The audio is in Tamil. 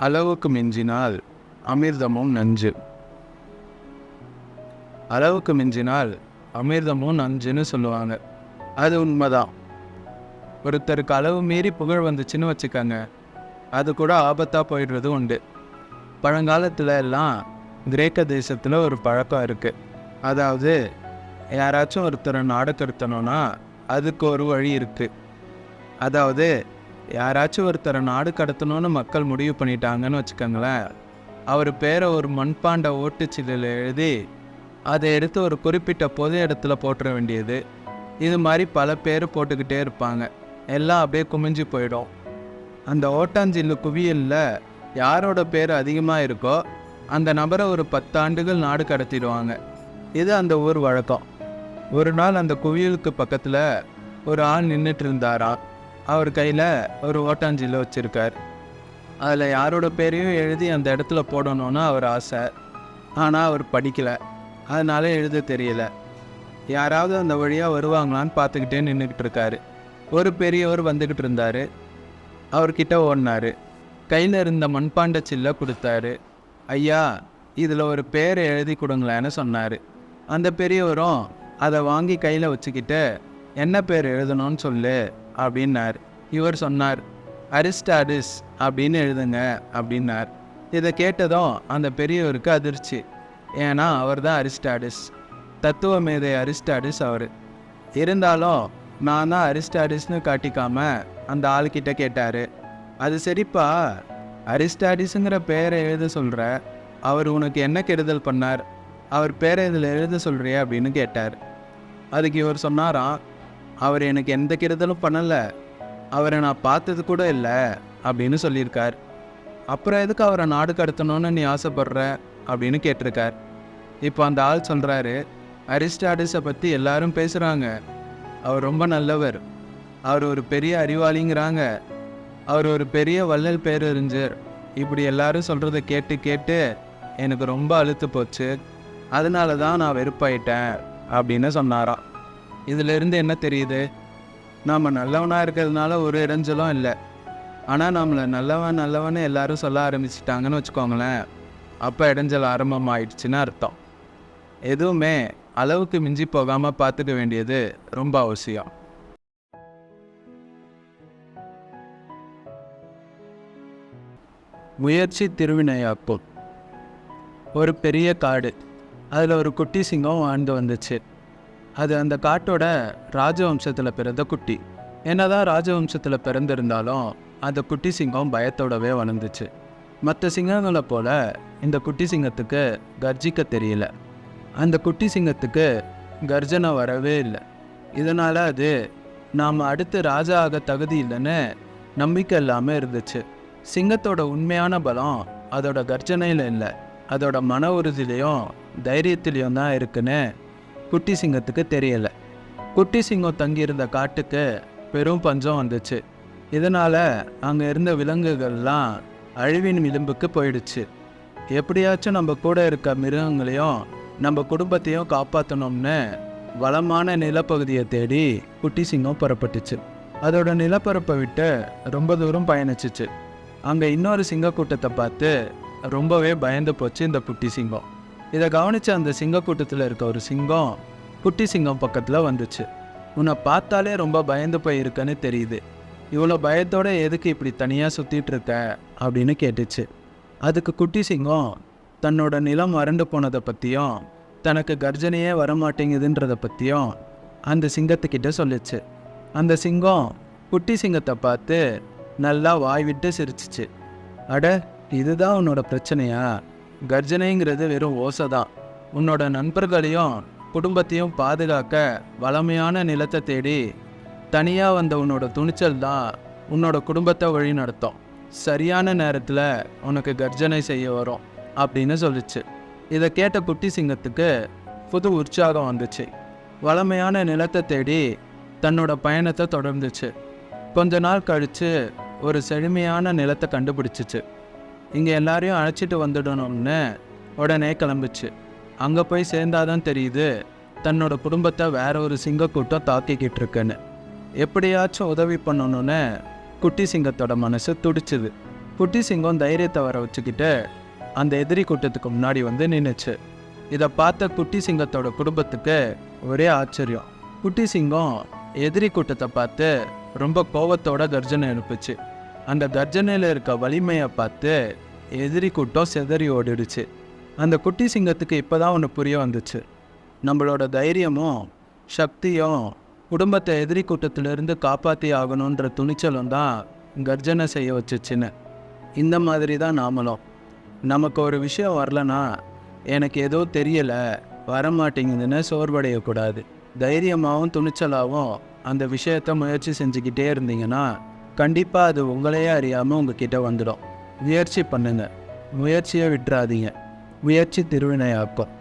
அளவுக்கு மிஞ்சினால் அமிர்தமும் நஞ்சு. அளவுக்கு மிஞ்சினால் அமிர்தமும் நஞ்சுன்னு சொல்லுவாங்க. அது உண்மைதான். ஒருத்தருக்கு அளவு மீறி புகழ் வந்துச்சுன்னு வச்சுக்கோங்க, அது கூட ஆபத்தாக போயிடுறது உண்டு. பழங்காலத்தில் எல்லாம் கிரேக்க தேசத்தில் ஒரு பழக்கம் இருக்குது. அதாவது யாராச்சும் ஒருத்தரை நாடு கடத்தணும்னா அதுக்கு ஒரு வழி இருக்குது. அதாவது யாராச்சும் ஒருத்தரை நாடு கடத்தணும்னு மக்கள் முடிவு பண்ணிட்டாங்கன்னு வச்சுக்கோங்களேன், அவர் பேரை ஒரு மண்பாண்ட ஓட்டுச்சில்லில் எழுதி அதை எடுத்து ஒரு குறிப்பிட்ட பொது இடத்துல போட்டுற வேண்டியது. இது மாதிரி பல பேர் போட்டுக்கிட்டே இருப்பாங்க. எல்லாம் அப்படியே குமிஞ்சு போயிடும். அந்த ஓட்டாஞ்சில்லு குவியலில் யாரோட பேர் அதிகமாக இருக்கோ அந்த நபரை ஒரு 10 ஆண்டுகள் நாடு கடத்திடுவாங்க. இது அந்த ஊர் வழக்கம். ஒரு நாள் அந்த குவியலுக்கு பக்கத்தில் ஒரு ஆள் நின்றுட்டு இருந்தாராம். அவர் கையில் ஒரு ஓட்டாஞ்சில்லை வச்சுருக்கார். அதில் யாரோட பேரையும் எழுதி அந்த இடத்துல போடணும்னு அவர் ஆசை. ஆனால் அவர் படிக்கலை, அதனால எழுத தெரியல. யாராவது அந்த வழியாக வருவாங்களான்னு பார்த்துக்கிட்டே நின்றுக்கிட்டு இருக்காரு. ஒரு பெரியவர் வந்துக்கிட்டு இருந்தார். அவர்கிட்ட ஓடினார். கையில் இருந்த மண்பாண்ட சில்லை கொடுத்தாரு. ஐயா, இதில் ஒரு பேரை எழுதி கொடுங்களேன்னு சொன்னார். அந்த பெரியவரும் அதை வாங்கி கையில் வச்சுக்கிட்டு என்ன பேர் எழுதணும்னு சொல்லு அப்படின்னார். இவர் சொன்னார், அரிஸ்டாடிஸ் அப்படின்னு எழுதுங்க அப்படின்னார். இதை கேட்டதும் அந்த பெரியவருக்கு அதிர்ச்சி. ஏன்னா அவர் தான் அரிஸ்டாடிஸ், தத்துவ மேதை அரிஸ்டாடிஸ் அவர். இருந்தாலும் நான் தான் அரிஸ்டாடிஸ்னு காட்டிக்காம அந்த ஆள்கிட்ட கேட்டார், அது சரிப்பா, அரிஸ்டாடிஸுங்கிற பேரை எழுத சொல்கிற, அவர் உனக்கு என்ன கெடுதல் பண்ணார், அவர் பேரை இதில் எழுத சொல்கிறியா அப்படின்னு கேட்டார். அதுக்கு இவர் சொன்னாராம், அவர் எனக்கு எந்த கெடுதலும் பண்ணலை, அவரை நான் பார்த்தது கூட இல்லை அப்படின்னு சொல்லியிருக்கார். அப்புறம் எதுக்கு அவரை நாடு கடத்தணும்னு நீ ஆசைப்படுற அப்படின்னு கேட்டிருக்கார். இப்போ அந்த ஆள் சொல்கிறாரு, அரிஸ்டாடிஸை பற்றி எல்லாரும் பேசுகிறாங்க, அவர் ரொம்ப நல்லவர், அவர் ஒரு பெரிய அறிவாளிங்கிறாங்க, அவர் ஒரு பெரிய வள்ளல் பேரறிஞர், இப்படி எல்லாரும் சொல்கிறத கேட்டு கேட்டு எனக்கு ரொம்ப அழுத்து போச்சு, அதனால தான் நான் வெறுப்பாயிட்டேன் அப்படின்னு சொன்னாராம். இதிலிருந்து என்ன தெரியுது? நாம் நல்லவனாக இருக்கிறதுனால ஒரு இடைஞ்சலும் இல்லை. ஆனால் நம்மளை நல்லவன்னு எல்லாரும் சொல்ல ஆரம்பிச்சிட்டாங்கன்னு வச்சுக்கோங்களேன், அப்போ இடைஞ்சல் ஆரம்பமாயிடுச்சுன்னு அர்த்தம். எதுவுமே அளவுக்கு மிஞ்சி போகாமல் பார்த்துக்க வேண்டியது ரொம்ப அவசியம். முயற்சி திருவினையாக்கும். ஒரு பெரிய காடு, அதில் ஒரு குட்டி சிங்கம் வாழ்ந்து வந்துச்சு. அது அந்த காட்டோட ராஜவம்சத்தில் பிறந்த குட்டி. என்னதான் ராஜவம்சத்தில் பிறந்திருந்தாலும் அந்த குட்டி சிங்கம் பயத்தோடவே வளர்ந்துச்சு. மற்ற சிங்கங்களை போல இந்த குட்டி சிங்கத்துக்கு கர்ஜிக்க தெரியல. அந்த குட்டி சிங்கத்துக்கு கர்ஜனை வரவே இல்லை. இதனால் அது நாம் அடுத்து ராஜா ஆக தகுதி இல்லைன்னு நம்பிக்கை இல்லாமல் இருந்துச்சு. சிங்கத்தோட உண்மையான பலம் அதோட கர்ஜனையில் இல்லை, அதோட மன உறுதியிலையும் தைரியத்திலையும் தான் இருக்குன்னு குட்டி சிங்கத்துக்கு தெரியலை. குட்டி சிங்கம் தங்கியிருந்த காட்டுக்கு பெரும் பஞ்சம் வந்துச்சு. இதனால் அங்கே இருந்த விலங்குகள்லாம் அழிவின் விளிம்புக்கு போயிடுச்சு. எப்படியாச்சும் நம்ம கூட இருக்க மிருகங்களையும் நம்ம குடும்பத்தையும் காப்பாற்றணும்னு வளமான நிலப்பகுதியை தேடி குட்டி சிங்கம் புறப்பட்டுச்சு. அதோட நிலப்பரப்பை விட்டு ரொம்ப தூரம் பயணிச்சிச்சு. அங்கே இன்னொரு சிங்கக்கூட்டத்தை பார்த்து ரொம்பவே பயந்து போச்சு இந்த குட்டி சிங்கம். இதை கவனித்த அந்த சிங்கக்கூட்டத்தில் இருக்க ஒரு சிங்கம் குட்டி சிங்கம் பக்கத்தில் வந்துச்சு. உன்னை பார்த்தாலே ரொம்ப பயந்து போயிருக்கன்னு தெரியுது, இவ்வளோ பயத்தோட எதுக்கு இப்படி தனியாக சுற்றிட்டு இருக்க அப்படின்னு கேட்டுச்சு. அதுக்கு குட்டி சிங்கம் தன்னோட நிலம் வறண்டு போனதை பற்றியும் தனக்கு கர்ஜனையே வரமாட்டேங்குதுன்றதை பற்றியும் அந்த சிங்கத்துக்கிட்ட சொல்லிச்சு. அந்த சிங்கம் குட்டி சிங்கத்தை பார்த்து நல்லா வாய் விட்டு சிரிச்சிச்சு. அட, இதுதான் உன்னோட பிரச்சனையா? கர்ஜனைங்கிறது வெறும் ஓசை தான். உன்னோட நண்பர்களையும் குடும்பத்தையும் பாதுகாக்க வளமையான நிலத்தை தேடி தனியாக வந்த உன்னோட துணிச்சல் தான் உன்னோட குடும்பத்தை வழி நடத்தும். சரியான நேரத்தில் உனக்கு கர்ஜனை செய்ய வரும் அப்படின்னு சொல்லிச்சு. இதை கேட்ட குட்டி சிங்கத்துக்கு புது உற்சாகம் வந்துச்சு. வளமையான நிலத்தை தேடி தன்னோட பயணத்தை தொடர்ந்துச்சு. கொஞ்ச நாள் கழித்து ஒரு செழுமையான நிலத்தை கண்டுபிடிச்சிச்சு. இங்கே எல்லாரையும் அழைச்சிட்டு வந்துடணும்னு உடனே கிளம்பிச்சு. அங்கே போய் சேர்ந்தாதான் தெரியுது தன்னோட குடும்பத்தை வேற ஒரு சிங்கக்கூட்டம் தாக்கிக்கிட்டு இருக்குன்னு. எப்படியாச்சும் உதவி பண்ணணும்னு குட்டி சிங்கத்தோட மனசு துடிச்சுது. குட்டி சிங்கம் தைரியத்தை வர வச்சுக்கிட்டு அந்த எதிரி கூட்டத்துக்கு முன்னாடி வந்து நின்றுச்சு. இதை பார்த்த குட்டி சிங்கத்தோட குடும்பத்துக்கு ஒரே ஆச்சரியம். குட்டி சிங்கம் எதிரி கூட்டத்தை பார்த்து ரொம்ப கோபத்தோட கர்ஜனை எழுப்புச்சு. அந்த கர்ஜனையில் இருக்க வலிமையை பார்த்து எதிரி கூட்டம் சிதறி ஓடிடுச்சு. அந்த குட்டி சிங்கத்துக்கு இப்போ தான் ஒன்று புரிய வந்துச்சு. நம்மளோட தைரியமும் சக்தியும் குடும்பத்தை எதிரி கூட்டத்திலிருந்து காப்பாற்றி ஆகணுன்ற துணிச்சலும் தான் கர்ஜனை செய்ய வச்சுச்சுன்னு. இந்த மாதிரி தான் நாமளும் நமக்கு ஒரு விஷயம் வரலனா எனக்கு ஏதோ தெரியலை வரமாட்டேங்குதுன்னு சோர்வடையக்கூடாது. தைரியமாகவும் துணிச்சலாகவும் அந்த விஷயத்தை முயற்சி செஞ்சுக்கிட்டே இருந்தீங்கன்னா கண்டிப்பாக அது உங்களையே அறியாமல் உங்ககிட்ட வந்துடும். முயற்சி பண்ணுங்கள், முயற்சியை விட்டுறாதீங்க. முயற்சி திருவினையாக்கும்.